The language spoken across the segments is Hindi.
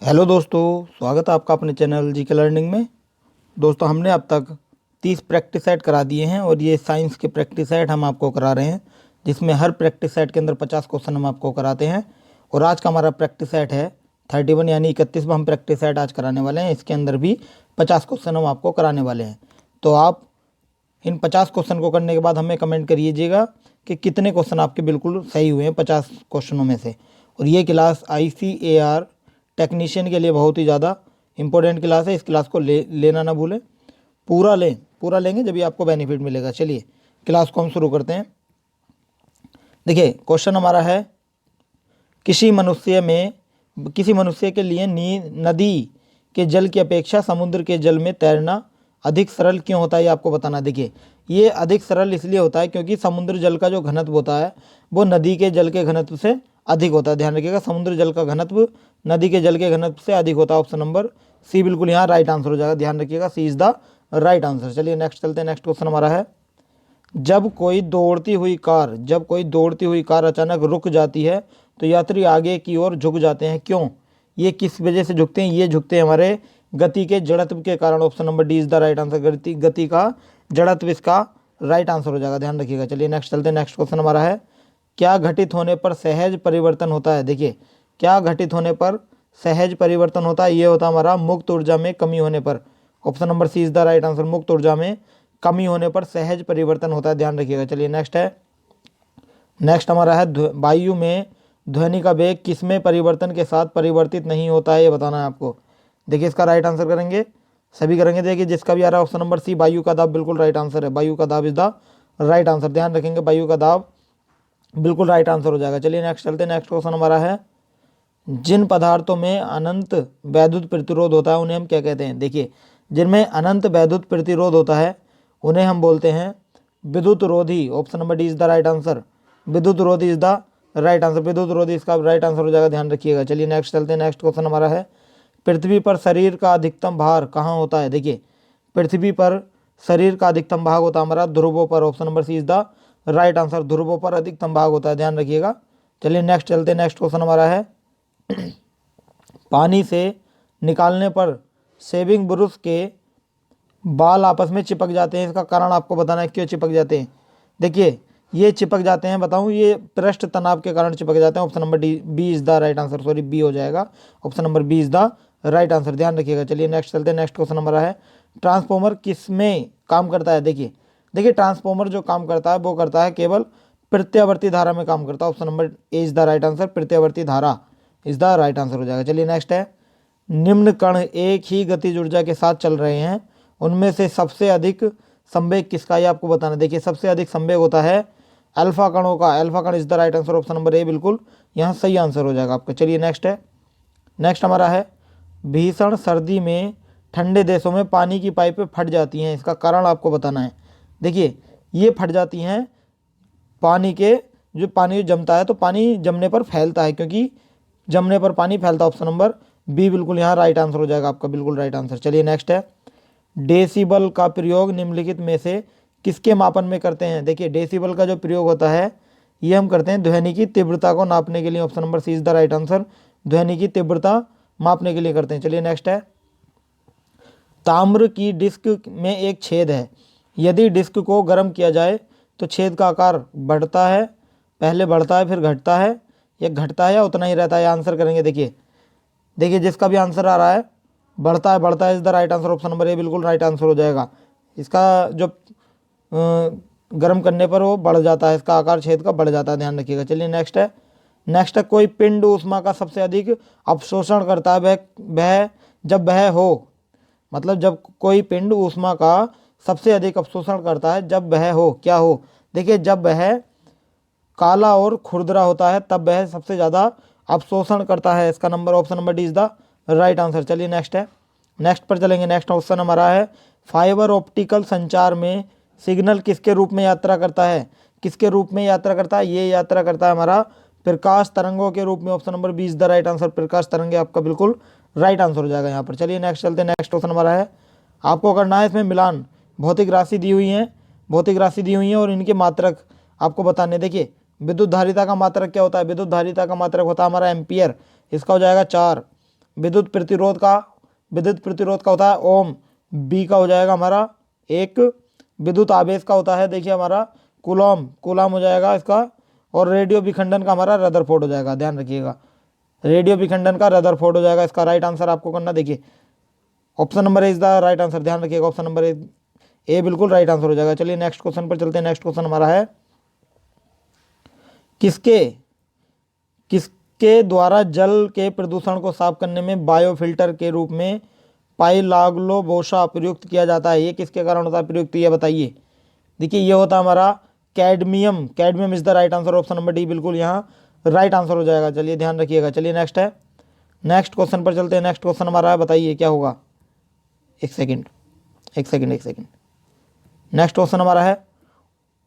हेलो दोस्तों, स्वागत है आपका अपने चैनल जीके लर्निंग में। दोस्तों, हमने अब तक 30 प्रैक्टिस सेट करा दिए हैं और ये साइंस के प्रैक्टिस सेट हम आपको करा रहे हैं, जिसमें हर प्रैक्टिस सेट के अंदर 50 क्वेश्चन हम आपको कराते हैं। और आज का हमारा प्रैक्टिस सेट है 31 यानी 31वां हम प्रैक्टिस सेट आज कराने वाले हैं। इसके अंदर भी 50 क्वेश्चन हम आपको कराने वाले हैं। तो आप इन 50 क्वेश्चन को करने के बाद हमें कमेंट करिएगा कि कितने क्वेश्चन आपके बिल्कुल सही हुए हैं 50 क्वेश्चनों में से। और ये क्लास ICAR टेक्नीशियन के लिए बहुत ही ज़्यादा इंपॉर्टेंट क्लास है। इस क्लास को लेना ना भूलें, पूरा लेंगे जब भी आपको बेनिफिट मिलेगा। चलिए क्लास को हम शुरू करते हैं। देखिए, क्वेश्चन हमारा है, किसी मनुष्य के लिए नदी के जल की अपेक्षा समुद्र के जल में तैरना अधिक सरल क्यों होता है, ये आपको बताना। देखिए, ये अधिक सरल इसलिए होता है क्योंकि समुद्र जल का जो घनत्व होता है वो नदी के जल के घनत्व से अधिक होता है। ध्यान रखिएगा, समुद्र जल का घनत्व नदी के जल के घनत्व से अधिक होता है। ऑप्शन नंबर सी बिल्कुल यहाँ राइट आंसर हो जाएगा। ध्यान रखिएगा, सी इज द राइट आंसर। चलिए नेक्स्ट चलते हैं। नेक्स्ट क्वेश्चन हमारा है, जब कोई दौड़ती हुई कार अचानक रुक जाती है तो यात्री आगे की ओर झुक जाते हैं, क्यों? ये किस वजह से झुकते हैं? ये झुकते हैं हमारे गति के जड़त्व के कारण। Option number D is the right answer. गति का जड़त्व इसका राइट आंसर हो जाएगा। ध्यान रखिएगा। चलिए नेक्स्ट चलते हैं। नेक्स्ट क्वेश्चन हमारा है, क्या घटित होने पर सहज परिवर्तन होता है? देखिए, क्या घटित होने पर सहज परिवर्तन होता है? ये होता है हमारा मुक्त ऊर्जा में कमी होने पर। Option number C is the right answer. मुक्त ऊर्जा में कमी होने पर सहज परिवर्तन होता है। ध्यान रखिएगा। चलिए नेक्स्ट है। नेक्स्ट हमारा है, वायु में ध्वनि का वेग किसमें परिवर्तन के साथ परिवर्तित नहीं होता है, ये बताना है आपको। देखिए, इसका राइट आंसर करेंगे, सभी करेंगे। देखिए, जिसका भी आ रहा है ऑप्शन नंबर सी, वायु का दाब बिल्कुल राइट आंसर है। वायु का दाब इज द राइट आंसर। ध्यान रखेंगे, वायु का दाब बिल्कुल राइट आंसर हो जाएगा। चलिए नेक्स्ट चलते हैं। नेक्स्ट क्वेश्चन हमारा है, जिन पदार्थों में अनंत वैद्युत प्रतिरोध होता है उन्हें हम क्या कहते हैं? देखिए, जिनमें अनंत वैद्युत प्रतिरोध होता है उन्हें हम बोलते हैं विद्युत रोधी। Option number D is the right answer. विद्युत रोधी इज द राइट आंसर। विद्युत रोधी इसका राइट आंसर हो जाएगा। ध्यान रखिएगा। चलिए नेक्स्ट चलते हैं। नेक्स्ट क्वेश्चन हमारा है, पृथ्वी पर शरीर का अधिकतम भार कहाँ होता है? देखिए, पृथ्वी पर शरीर का अधिकतम भाग होता है हमारा ध्रुवों पर। Option number C is the right answer. ध्रुवों पर अधिकतम भाग होता है। ध्यान रखिएगा। चलिए नेक्स्ट चलते हैं। नेक्स्ट क्वेश्चन हमारा है, पानी से निकालने पर शेविंग ब्रश के बाल आपस में चिपक जाते हैं, इसका कारण आपको बताना है, क्यों चिपक जाते हैं? देखिए, ये चिपक जाते हैं, बताऊं, ये पृष्ठ तनाव के कारण चिपक जाते हैं। Option number D B is the right answer. Sorry, B हो जाएगा। Option number B is the right answer. ध्यान रखिएगा। चलिए नेक्स्ट चलते हैं। नेक्स्ट क्वेश्चन हमारा है, ट्रांसफॉर्मर किस में काम करता है? देखिए ट्रांसफॉर्मर जो काम करता है वो करता है केवल प्रत्यावर्ती धारा में काम करता है। Option number A is the right answer. प्रत्यावर्ती धारा इज द राइट आंसर हो जाएगा। चलिए नेक्स्ट है, निम्न कण एक ही गतिज ऊर्जा के साथ चल रहे हैं, उनमें से सबसे अधिक संवेग किसका, ये आपको बताना। देखिए, सबसे अधिक संवेग होता है अल्फा कणों का। अल्फा कण is the right answer. Option number A बिल्कुल यहाँ सही आंसर हो जाएगा आपका। चलिए नेक्स्ट है। नेक्स्ट हमारा है, भीषण सर्दी में ठंडे देशों में पानी की पाइपें फट जाती हैं, इसका कारण आपको बताना है। देखिए, ये फट जाती हैं पानी जो जमता है, तो पानी जमने पर फैलता है, क्योंकि जमने पर पानी फैलता है। ऑप्शन नंबर बी बिल्कुल यहाँ राइट आंसर हो जाएगा आपका। बिल्कुल राइट आंसर। चलिए नेक्स्ट है, डेसिबल का प्रयोग निम्नलिखित में से किसके मापन में करते हैं? देखिए, डेसिबल का जो प्रयोग होता है ये हम करते हैं ध्वनि की तीव्रता को नापने के लिए। Option number C is the right answer. ध्वनि की तीव्रता मापने के लिए करते हैं। चलिए नेक्स्ट है, ताम्र की डिस्क में एक छेद है, यदि डिस्क को गर्म किया जाए तो छेद का आकार बढ़ता है, पहले बढ़ता है फिर घटता है, या घटता है या उतना ही रहता है? आंसर करेंगे। देखिए जिसका भी आंसर आ रहा है बढ़ता है is the right answer. Option number A बिल्कुल राइट आंसर हो जाएगा। इसका जो गर्म करने पर वो बढ़ जाता है, इसका आकार छेद का बढ़ जाता है। ध्यान रखिएगा। चलिए नेक्स्ट है। नेक्स्ट है, कोई पिंड ऊष्मा का सबसे अधिक अवशोषण करता है वह जब वह हो, मतलब जब कोई पिंड ऊष्मा का सबसे अधिक अवशोषण करता है जब वह हो, क्या हो? देखिए, जब वह काला और खुरदरा होता है तब वह सबसे ज़्यादा अवशोषण करता है। इसका number option number D is the right answer. चलिए नेक्स्ट है। नेक्स्ट पर चलेंगे। नेक्स्ट क्वेश्चन हमारा है, फाइबर ऑप्टिकल संचार में सिग्नल किसके रूप में यात्रा करता है? किसके रूप में यात्रा करता है? ये यात्रा करता है हमारा प्रकाश तरंगों के रूप में। Option number B is the right answer. प्रकाश तरंगे आपका बिल्कुल राइट आंसर हो जाएगा यहाँ पर। चलिए नेक्स्ट चलते हैं। नेक्स्ट क्वेश्चन हमारा है, आपको करना है इसमें मिलान। भौतिक राशि दी हुई है और इनके मात्रक आपको बताने। देखिए, विद्युत धारिता का मात्रक क्या होता है? विद्युत धारिता का मात्रक होता है हमारा एम्पियर, इसका हो जाएगा 4। विद्युत प्रतिरोध का होता है ओम, बी का हो जाएगा हमारा 1, विद्युत आवेश का होता है देखिए हमारा कूलम हो जाएगा इसका, और रेडियो विखंडन का हमारा रदरफोर्ड हो जाएगा, ध्यान रखिएगा, रेडियो विखंडन का रदरफोर्ड हो जाएगा। इसका राइट आंसर आपको करना, देखिए option number A is the right answer, ध्यान रखिएगा ऑप्शन नंबर ए बिल्कुल राइट आंसर हो जाएगा। चलिए नेक्स्ट क्वेश्चन पर चलते हैं। नेक्स्ट क्वेश्चन हमारा है, किसके द्वारा जल के प्रदूषण को साफ करने में बायोफिल्टर के रूप में पाइलाग्लोबोसा प्रयुक्त किया जाता है? ये किसके कारण होता है प्रयुक्त, ये बताइए। देखिए ये होता है हमारा cadmium is the right answer, option number D बिल्कुल यहाँ राइट आंसर हो जाएगा। चलिए ध्यान रखिएगा। चलिए नेक्स्ट है, नेक्स्ट क्वेश्चन पर चलते हैं। नेक्स्ट क्वेश्चन हमारा है, बताइए क्या होगा। एक सेकंड। नेक्स्ट क्वेश्चन हमारा है,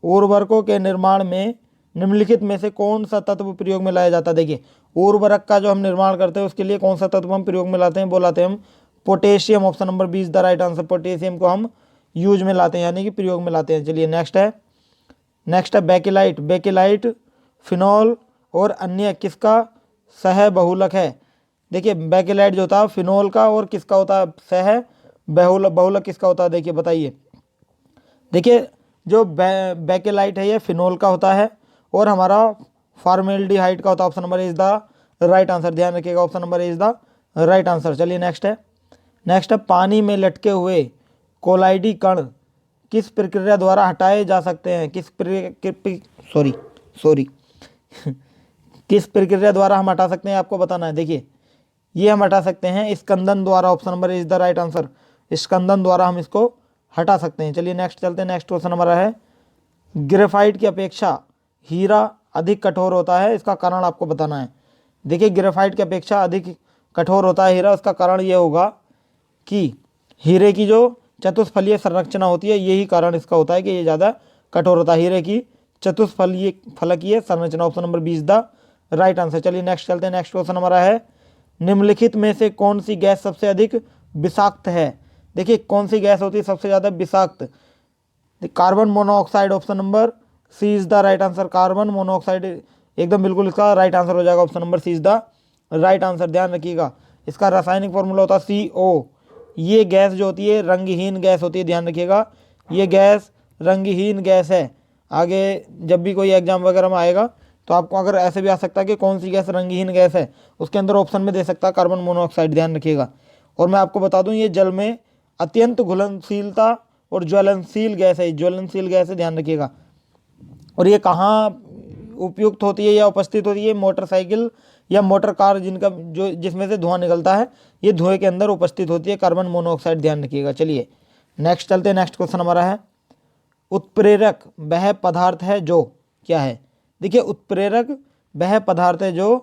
उर्वरकों के निर्माण में निम्नलिखित में से कौन सा तत्व प्रयोग में लाया जाता है? देखिए उर्वरक का जो हम निर्माण करते हैं उसके लिए कौन सा तत्व हम प्रयोग में लाते हैं, वो लाते हैं हम potassium, option number 20 the right answer. Potassium को हम यूज में लाते हैं, यानी कि प्रयोग में लाते हैं। चलिए नेक्स्ट है बेकेलाइट फिनॉल और अन्य किसका सह बहुलक है? देखिए बेकेलाइट जो होता है फिनॉल का, और किसका होता है सह बहुलक किसका होता है, देखिए बताइए। देखिए जो बेकेलाइट है ये फिनॉल का होता है, और हमारा फॉर्मेल्डिहाइड का होता है। Option number is the right answer, ध्यान रखिएगा option number is the right answer. चलिए नेक्स्ट है पानी में लटके हुए कोलाइडी कण किस प्रक्रिया द्वारा हटाए जा सकते हैं? किस प्रक्रिया द्वारा हम हटा सकते हैं, आपको बताना है। देखिए ये हम हटा सकते हैं स्कंदन द्वारा, option number is the right answer. स्कंदन द्वारा हम इसको हटा सकते हैं। चलिए नेक्स्ट चलते हैं। नेक्स्ट क्वेश्चन हमारा है, ग्रेफाइट की अपेक्षा हीरा अधिक कठोर होता है, इसका कारण आपको बताना है। देखिए ग्रेफाइट की अपेक्षा अधिक कठोर होता है हीरा, उसका कारण ये होगा कि हीरे की जो चतुष्फलीय संरचना होती है, यही कारण इसका होता है कि ये ज़्यादा कठोर होता है, हीरे की फलकीय संरचना, option number 20 the right answer. चलिए नेक्स्ट चलते हैं। नेक्स्ट क्वेश्चन हमारा है, निम्नलिखित में से कौन सी गैस सबसे अधिक विषाक्त है? देखिए कौन सी गैस होती है सबसे ज़्यादा विषाक्त? Carbon monoxide, option number C is the right answer. Carbon monoxide एकदम बिल्कुल इसका राइट आंसर हो जाएगा, option number C is the right answer. ध्यान रखिएगा इसका रासायनिक फॉर्मूला होता है CO। ये गैस जो होती है रंगहीन गैस होती है, ध्यान रखिएगा ये गैस रंगहीन गैस है। आगे जब भी कोई एग्जाम वगैरह में आएगा तो आपको अगर ऐसे भी आ सकता है कि कौन सी गैस रंगहीन गैस है, उसके अंदर ऑप्शन में दे सकता है कार्बन मोनोऑक्साइड, ध्यान रखिएगा। और मैं आपको बता दूं ये जल में अत्यंत घुलनशीलता और ज्वलनशील गैस है, ध्यान रखिएगा। और ये कहाँ उपयुक्त होती है या उपस्थित होती है? मोटरसाइकिल या मोटर कार जिसमें से धुआं निकलता है, ये धुएं के अंदर उपस्थित होती है कार्बन मोनोऑक्साइड, ध्यान रखिएगा। चलिए नेक्स्ट चलते हैं। नेक्स्ट क्वेश्चन हमारा है, उत्प्रेरक वह पदार्थ है जो क्या है? देखिए उत्प्रेरक वह पदार्थ है जो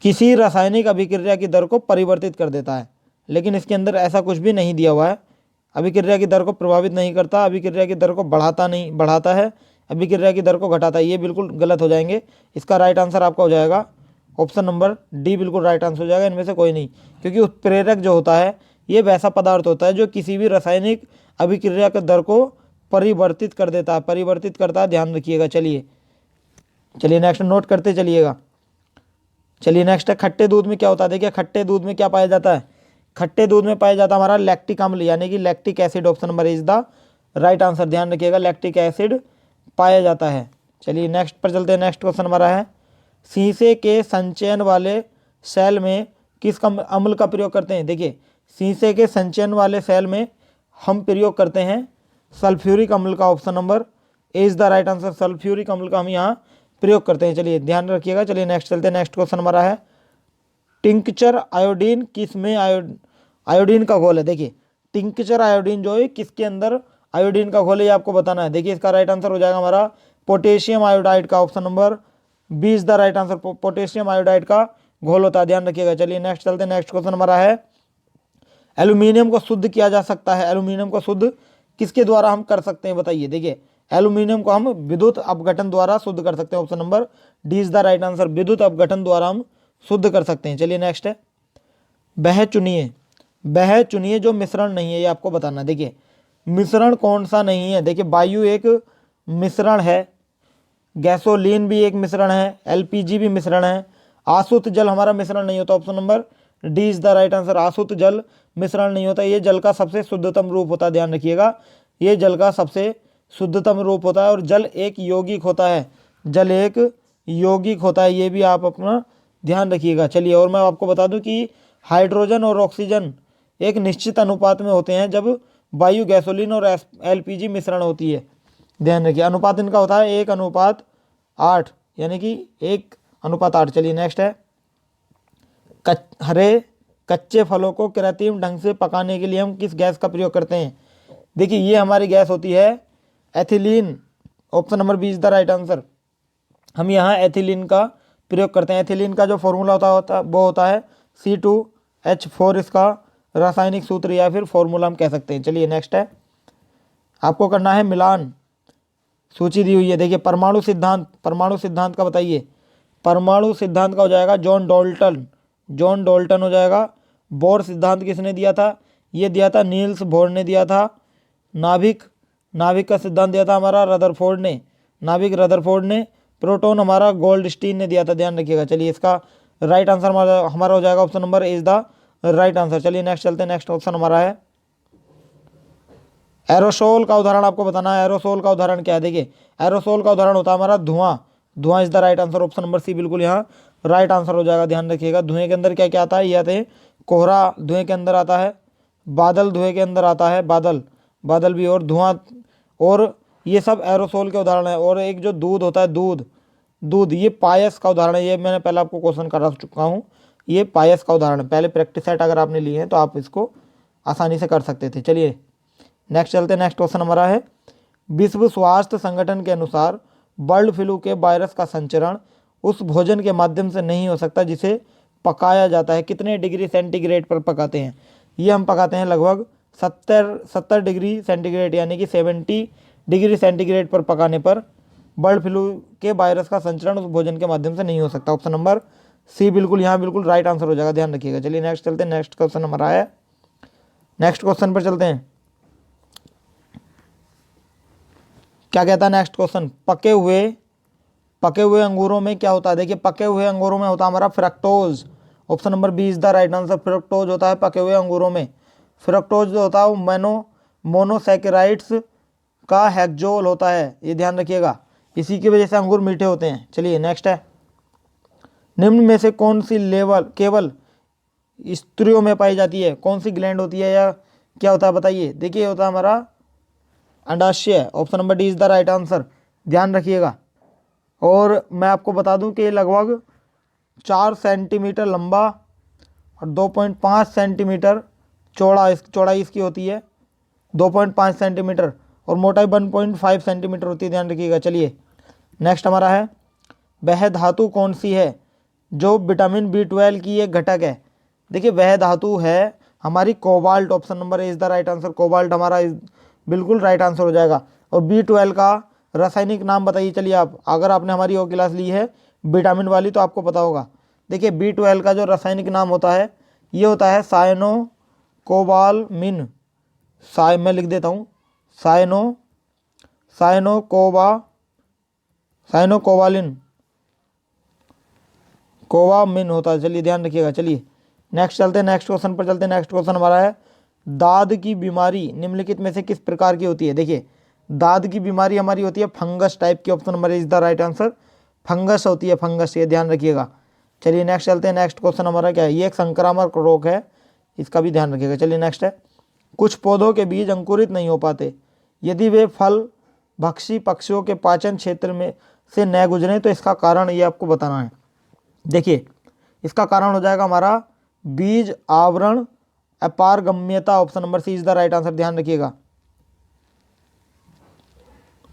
किसी रासायनिक अभिक्रिया की दर को परिवर्तित कर देता है, लेकिन इसके अंदर ऐसा कुछ भी नहीं दिया हुआ है। अभिक्रिया की दर को प्रभावित नहीं करता, अभिक्रिया की दर को बढ़ाता है, अभिक्रिया की दर को घटाता है, ये बिल्कुल गलत हो जाएंगे। इसका राइट आंसर आपका हो जाएगा ऑप्शन नंबर डी, बिल्कुल राइट आंसर हो जाएगा, इनमें से कोई नहीं। क्योंकि उत्प्रेरक जो होता है ये वैसा पदार्थ होता है जो किसी भी रासायनिक अभिक्रिया की दर को परिवर्तित करता है, ध्यान रखिएगा। चलिए नेक्स्ट नोट करते चलिएगा। चलिए नेक्स्ट है, खट्टे दूध में क्या होता है? देखिए खट्टे दूध में क्या पाया जाता है? खट्टे दूध में पाया जाता है हमारा लैक्टिक अम्ल, यानी कि lactic acid, option number is the right answer, ध्यान रखिएगा लैक्टिक एसिड पाया जाता है। चलिए नेक्स्ट पर चलते हैं। नेक्स्ट क्वेश्चन हमारा है, शीशे के संचयन वाले सेल में किस अम्ल का प्रयोग करते हैं? देखिए शीशे के संचयन वाले सेल में हम प्रयोग करते हैं सल्फ्यूरिक अम्ल का, option number A is the right answer. Sulphuric अम्ल का हम यहाँ प्रयोग करते हैं, चलिए ध्यान रखिएगा। चलिए नेक्स्ट चलते हैं। नेक्स्ट क्वेश्चन हमारा है, टिंक्चर आयोडीन किस में आयोडीन का घोल है? देखिए टिंक्चर आयोडीन जो है किसके अंदर आयोडीन का घोल है, ये आपको बताना है। देखिए इसका राइट आंसर हो जाएगा हमारा पोटेशियम आयोडाइड का, option number 20 the right answer. Potassium iodide का घोल होता है, ध्यान रखिएगा। चलिए नेक्स्ट चलते हैं। नेक्स्ट क्वेश्चन हमारा है, एल्यूमिनियम को शुद्ध किया जा सकता है, एल्यूमिनियम को शुद्ध किसके द्वारा हम कर सकते हैं, बताइए। देखिए एल्यूमिनियम को हम विद्युत अपघटन द्वारा शुद्ध कर सकते हैं, option number D is the right answer. विद्युत अपघटन द्वारा हम शुद्ध कर सकते हैं। चलिए नेक्स्ट है, वह चुनिए जो मिश्रण नहीं है, ये आपको बताना। देखिए मिश्रण कौन सा नहीं है? देखिए वायु एक मिश्रण है, गैसोलीन भी एक मिश्रण है, LPG भी मिश्रण है, आसुत जल हमारा मिश्रण नहीं होता, option number D is the right answer. आसुत जल मिश्रण नहीं होता, ये जल का सबसे शुद्धतम रूप होता है, ध्यान रखिएगा, ये जल का सबसे शुद्धतम रूप होता है। और जल एक यौगिक होता है, जल एक यौगिक होता है, ये भी आप अपना ध्यान रखिएगा। चलिए, और मैं आपको बता दूं कि हाइड्रोजन और ऑक्सीजन एक निश्चित अनुपात में होते हैं जब वायु, गैसोलीन और एलपीजी मिश्रण होती है। ध्यान रखिए, अनुपात इनका होता है 1:8, यानी कि 1:8। चलिए नेक्स्ट है, हरे कच्चे फलों को कृत्रिम ढंग से पकाने के लिए हम किस गैस का प्रयोग करते हैं? देखिए, ये हमारी गैस होती है ethylene, option number B is the right answer. हम यहाँ एथिलीन का प्रयोग करते हैं। एथिलीन का जो फॉर्मूला होता वो होता है C2H4, इसका रासायनिक सूत्र या फिर फॉर्मूला हम कह सकते हैं। चलिए नेक्स्ट है, आपको करना है मिलान, सूची दी हुई है। देखिए, परमाणु सिद्धांत का बताइए। परमाणु सिद्धांत का हो जाएगा जॉन डॉल्टन हो जाएगा। बोर सिद्धांत किसने दिया था? ये दिया था नील्स बोर ने दिया था। नाभिक का सिद्धांत दिया था हमारा रदरफोर्ड ने। प्रोटॉन हमारा गोल्डस्टीन ने दिया था, ध्यान रखिएगा। चलिए, इसका राइट आंसर हमारा हो जाएगा option number is the right answer. चलिए नेक्स्ट चलते हैं। नेक्स्ट ऑप्शन हमारा है एरोसोल का उदाहरण आपको बताना है। एरोसोल का उदाहरण क्या है? देखिए, एरोसोल का उदाहरण होता है हमारा धुआं is the right answer. Option number C बिल्कुल यहाँ राइट आंसर हो जाएगा, ध्यान रखिएगा। धुएं के अंदर क्या क्या आता है? ये आते हैं कोहरा धुएं के अंदर आता है, बादल धुएं के अंदर आता है, बादल भी, और धुआं, और ये सब एरोसोल के उदाहरण है। और एक जो दूध होता है, दूध ये पायस का उदाहरण है। ये मैंने पहले आपको क्वेश्चन करा चुका हूँ, ये पायस का उदाहरण है। पहले प्रैक्टिस सेट अगर आपने लिए हैं तो आप इसको आसानी से कर सकते थे। चलिए नेक्स्ट चलते हैं। नेक्स्ट क्वेश्चन हमारा है, विश्व स्वास्थ्य संगठन के अनुसार बर्ड फ्लू के वायरस का संचरण उस भोजन के माध्यम से नहीं हो सकता जिसे पकाया जाता है। कितने डिग्री सेंटीग्रेड पर पकाते हैं? ये हम पकाते हैं लगभग 70 डिग्री सेंटीग्रेड, यानी कि 70 डिग्री सेंटीग्रेड पर पकाने पर बर्ड फ्लू के वायरस का संचरण उस भोजन के माध्यम से नहीं हो सकता। ऑप्शन नंबर सी बिल्कुल यहाँ बिल्कुल राइट आंसर हो जाएगा, ध्यान रखिएगा। चलिए नेक्स्ट चलते हैं। नेक्स्ट क्वेश्चन हमारा है, नेक्स्ट क्वेश्चन पर चलते हैं। क्या कहता है नेक्स्ट क्वेश्चन? पके हुए अंगूरों में क्या होता है? देखिए, पके हुए अंगूरों में होता है हमारा fructose. Option number B is the right answer. Fructose होता है पके हुए अंगूरों में। फ्रक्टोज जो होता है वो मोनोसैकेराइड्स का हेक्सोल होता है, ये ध्यान रखिएगा। इसी की वजह से अंगूर मीठे होते हैं। चलिए नेक्स्ट है, निम्न में से कौन सी केवल स्त्रियों में पाई जाती है? कौन सी ग्लैंड होती है या क्या होता है बताइए? देखिए, होता है हमारा अंडाशय। Option number D is the right answer, ध्यान रखिएगा। और मैं आपको बता दूं कि ये लगभग 4 सेंटीमीटर लंबा और 2.5 सेंटीमीटर चौड़ाई इसकी होती है, 2.5 सेंटीमीटर, और मोटाई 1.5 सेंटीमीटर होती है, ध्यान रखिएगा। चलिए नेक्स्ट हमारा है, वह धातु कौन सी है जो विटामिन B12 की एक घटक है? देखिए, वह धातु है हमारी cobalt. Option number is the right answer. Cobalt हमारा बिल्कुल राइट आंसर हो जाएगा। और B12 का रासायनिक नाम बताइए। चलिए, आप अगर आपने हमारी वो क्लास ली है विटामिन वाली तो आपको पता होगा। देखिए, B12 का जो रासायनिक नाम होता है ये होता है साइनो कोबालमिन। मैं लिख देता हूँ, कोबामिन होता है। चलिए ध्यान रखिएगा। चलिए नेक्स्ट चलते हैं। नेक्स्ट क्वेश्चन पर चलते हैं। नेक्स्ट क्वेश्चन हमारा है, दाद की बीमारी निम्नलिखित में से किस प्रकार की होती है? देखिए, दाद की बीमारी हमारी होती है फंगस टाइप की। Option number is the right answer, fungus होती है, फंगस, ये ध्यान रखिएगा। चलिए नेक्स्ट चलते हैं। नेक्स्ट क्वेश्चन हमारा क्या है? ये एक संक्रामक रोग है, इसका भी ध्यान रखिएगा। चलिए नेक्स्ट है, कुछ पौधों के बीज अंकुरित नहीं हो पाते यदि वे फल भक्षी पक्षियों के पाचन क्षेत्र में से न गुजरे, तो इसका कारण ये आपको बताना है। देखिए, इसका कारण हो जाएगा हमारा बीज आवरण अपारगम्यता। Option number C is the right answer, ध्यान रखिएगा।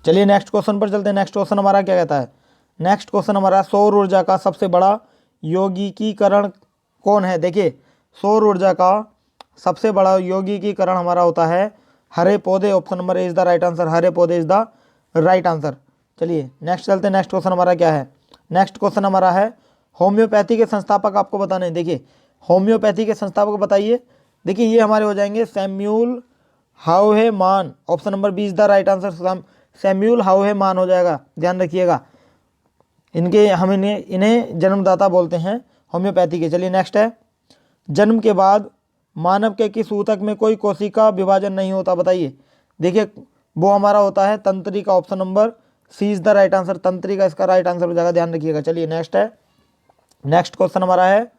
चलिए नेक्स्ट क्वेश्चन पर चलते हैं। नेक्स्ट क्वेश्चन हमारा क्या कहता है? नेक्स्ट क्वेश्चन हमारा, सौर ऊर्जा का सबसे बड़ा यौगिकीकरण कौन है? देखिए, सौर ऊर्जा का सबसे बड़ा यौगिकीकरण हमारा होता है हरे पौधे। Option number is the right answer, हरे पौधे इज द राइट आंसर। चलिए नेक्स्ट चलते हैं। नेक्स्ट क्वेश्चन हमारा क्या है? नेक्स्ट क्वेश्चन हमारा है, होम्योपैथी के संस्थापक आपको बताने। देखिए, होम्योपैथी के संस्थापक बताइए। देखिए, ये हमारे हो जाएंगे Samuel Hahnemann. Option number B is the right answer, Samuel Hahnemann हो जाएगा, ध्यान रखिएगा। इनके हम इन्हें जन्मदाता बोलते हैं होम्योपैथी के। चलिए नेक्स्ट है, जन्म के बाद मानव के किस ऊतक में कोई कोशिका विभाजन नहीं होता, बताइए। देखिए वो हमारा होता है तंत्रिका, option number C is the right answer, तंत्रिका इसका राइट आंसर हो जाएगा, ध्यान रखिएगा। चलिए नेक्स्ट है, नेक्स्ट क्वेश्चन हमारा है,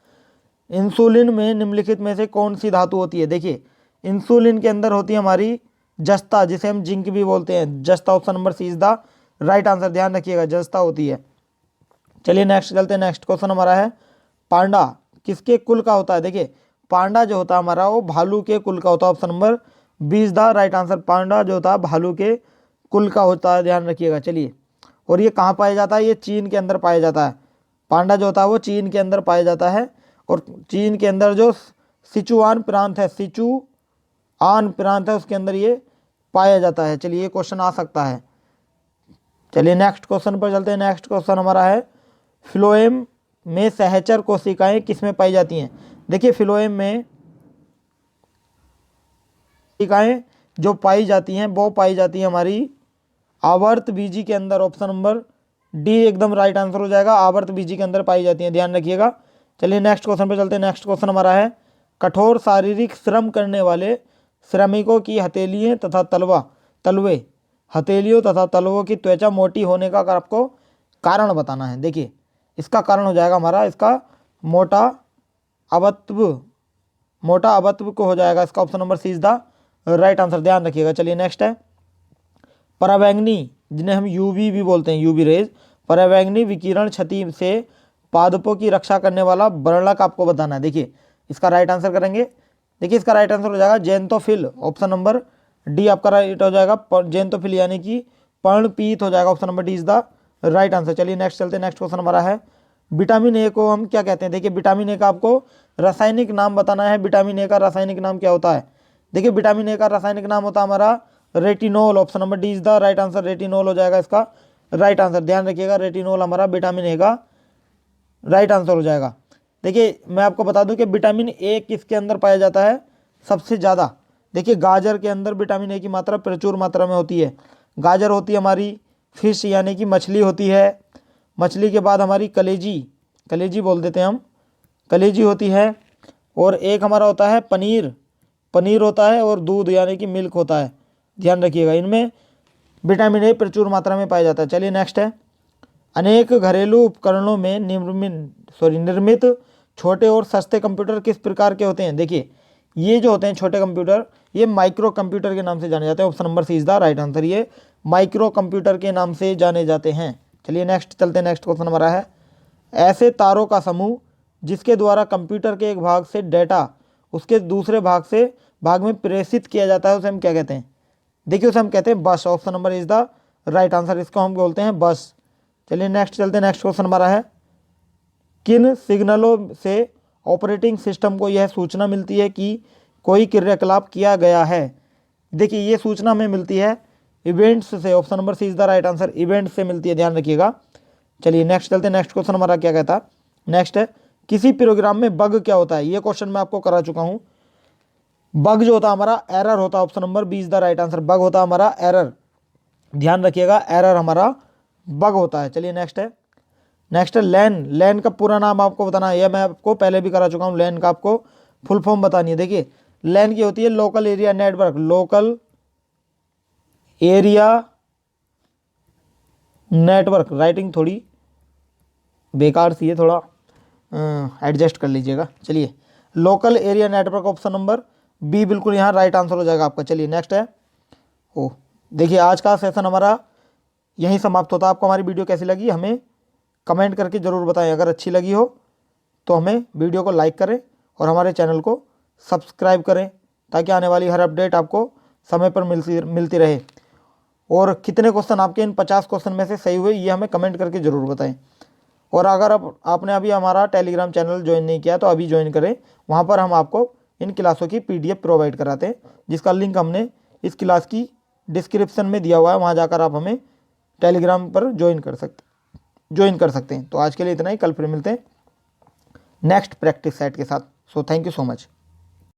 इंसुलिन में निम्नलिखित में से कौन सी धातु होती है। देखिए इंसुलिन के अंदर होती है हमारी जस्ता, जिसे हम जिंक भी बोलते हैं, जस्ता, option number C is the right answer, ध्यान रखिएगा जस्ता होती है। चलिए नेक्स्ट चलते हैं, नेक्स्ट क्वेश्चन हमारा है, पांडा किसके कुल का होता है। देखिए पांडा जो होता है हमारा वो भालू के कुल का होता है, option number B is the right answer, panda जो होता है भालू के कुल का होता है, ध्यान रखिएगा। चलिए और ये कहाँ पाया जाता है, ये चीन के अंदर पाया जाता है। पांडा जो होता है वो चीन के अंदर पाया जाता है, और चीन के अंदर जो सिचुआन प्रांत है, सिचुआन प्रांत है, उसके अंदर ये पाया जाता है। चलिए ये क्वेश्चन आ सकता है। चलिए नेक्स्ट क्वेश्चन पर चलते हैं, नेक्स्ट क्वेश्चन हमारा है, फ्लोएम में सहचर कोशिकाएं किसमें पाई जाती हैं। देखिए फ्लोएम में कोशिकाएं जो पाई जाती हैं वो पाई जाती है हमारी आवर्त बीजी के अंदर, ऑप्शन नंबर डी एकदम राइट आंसर हो जाएगा, आवर्त बीजी के अंदर पाई जाती हैं, ध्यान रखिएगा। चलिए नेक्स्ट क्वेश्चन पे चलते हैं, नेक्स्ट क्वेश्चन हमारा है, कठोर शारीरिक श्रम करने वाले श्रमिकों की हथेलियां तथा तलवे हथेलियों तथा तलवों की त्वचा मोटी होने का आपको कारण बताना है। देखिए इसका कारण हो जाएगा हमारा इसका मोटा अवत्व को हो जाएगा इसका, option number C is the right answer, ध्यान रखिएगा। चलिए नेक्स्ट है, पराबैंगनी जिन्हें हम यूवी भी बोलते हैं, यूवी रेज, पराबैंगनी विकिरण क्षति से पादपों की रक्षा करने वाला वर्णक आपको बताना है। देखिए इसका राइट आंसर करेंगे, देखिए इसका राइट आंसर हो जाएगा जेंतोफिल, ऑप्शन नंबर डी आपका राइट हो जाएगा, जेंतोफिल यानी कि पर्णपीत हो जाएगा, option number D is the right answer. चलिए नेक्स्ट चलते हैं, नेक्स्ट क्वेश्चन हमारा है, विटामिन ए को हम क्या कहते हैं। देखिए विटामिन ए का आपको रासायनिक नाम बताना है, विटामिन ए का रासायनिक नाम क्या होता है। देखिए विटामिन ए का रासायनिक नाम होता है हमारा retinol, option number D is the right answer, retinol हो जाएगा इसका राइट आंसर, ध्यान रखिएगा, रेटिनोल हमारा विटामिन ए का राइट आंसर हो जाएगा। देखिए मैं आपको बता दूं कि विटामिन ए किसके अंदर पाया जाता है सबसे ज़्यादा। देखिए गाजर के अंदर विटामिन ए की मात्रा प्रचुर मात्रा में होती है, गाजर होती है हमारी, फिश यानी कि मछली होती है, मछली के बाद हमारी कलेजी बोल देते हैं हम, कलेजी होती है, और एक हमारा होता है पनीर होता है, और दूध यानी कि मिल्क होता है, ध्यान रखिएगा, इनमें विटामिन ए प्रचुर मात्रा में पाया जाता है। चलिए नेक्स्ट है, अनेक घरेलू उपकरणों में निर्मित छोटे और सस्ते कंप्यूटर किस प्रकार के होते हैं। देखिए ये जो होते हैं छोटे कंप्यूटर ये माइक्रो कंप्यूटर के नाम से जाने जाते हैं, option number C is the right answer, ये माइक्रो कंप्यूटर के नाम से जाने जाते हैं। चलिए नेक्स्ट चलते हैं, नेक्स्ट क्वेश्चन हमारा है, ऐसे तारों का समूह जिसके द्वारा कंप्यूटर के एक भाग से डेटा उसके दूसरे भाग में प्रेषित किया जाता है, उसे हम क्या कहते हैं। देखिए उसे हम कहते हैं बस, option number is the right answer, इसको हम बोलते हैं बस। चलिए नेक्स्ट चलते हैं, नेक्स्ट क्वेश्चन हमारा है, किन सिग्नलों से ऑपरेटिंग सिस्टम को यह सूचना मिलती है कि कोई क्रियाकलाप किया गया है। देखिए ये सूचना हमें मिलती है इवेंट्स से, option number C is the right answer, event से मिलती है, ध्यान रखिएगा। चलिए नेक्स्ट चलते हैं, नेक्स्ट क्वेश्चन हमारा क्या कहता है, नेक्स्ट है, किसी प्रोग्राम में बग क्या होता है। ये क्वेश्चन मैं आपको करा चुका हूँ, बग जो होता है हमारा एरर होता है, option number B is the right answer, bug होता है हमारा एरर, ध्यान रखिएगा, एरर हमारा बग होता है। चलिए नेक्स्ट है, नेक्स्ट है लैन का पूरा नाम आपको बताना है, यह मैं आपको पहले भी करा चुका हूँ, लैन का आपको फुल फॉर्म बतानी है। देखिए लैन की होती है local area network, local area network, writing थोड़ी बेकार सी है, थोड़ा एडजस्ट कर लीजिएगा। चलिए local area network, option number B बिल्कुल यहाँ राइट आंसर हो जाएगा आपका। चलिए नेक्स्ट है, देखिए आज का सेशन हमारा यहीं समाप्त होता है। आपको हमारी वीडियो कैसी लगी हमें कमेंट करके ज़रूर बताएं, अगर अच्छी लगी हो तो हमें वीडियो को लाइक करें और हमारे चैनल को सब्सक्राइब करें, ताकि आने वाली हर अपडेट आपको समय पर मिलती रहे। और कितने क्वेश्चन आपके इन 50 क्वेश्चन में से सही हुए ये हमें कमेंट करके ज़रूर बताएं। और अगर आपने अभी हमारा टेलीग्राम चैनल ज्वाइन नहीं किया तो अभी ज्वाइन करें, वहाँ पर हम आपको इन क्लासों की PDF प्रोवाइड कराते हैं, जिसका लिंक हमने इस क्लास की डिस्क्रिप्शन में दिया हुआ है, वहाँ जाकर आप हमें टेलीग्राम पर ज्वाइन कर सकते हैं। तो आज के लिए इतना ही, कल फिर मिलते हैं नेक्स्ट प्रैक्टिस सेट के साथ। So thank you so much.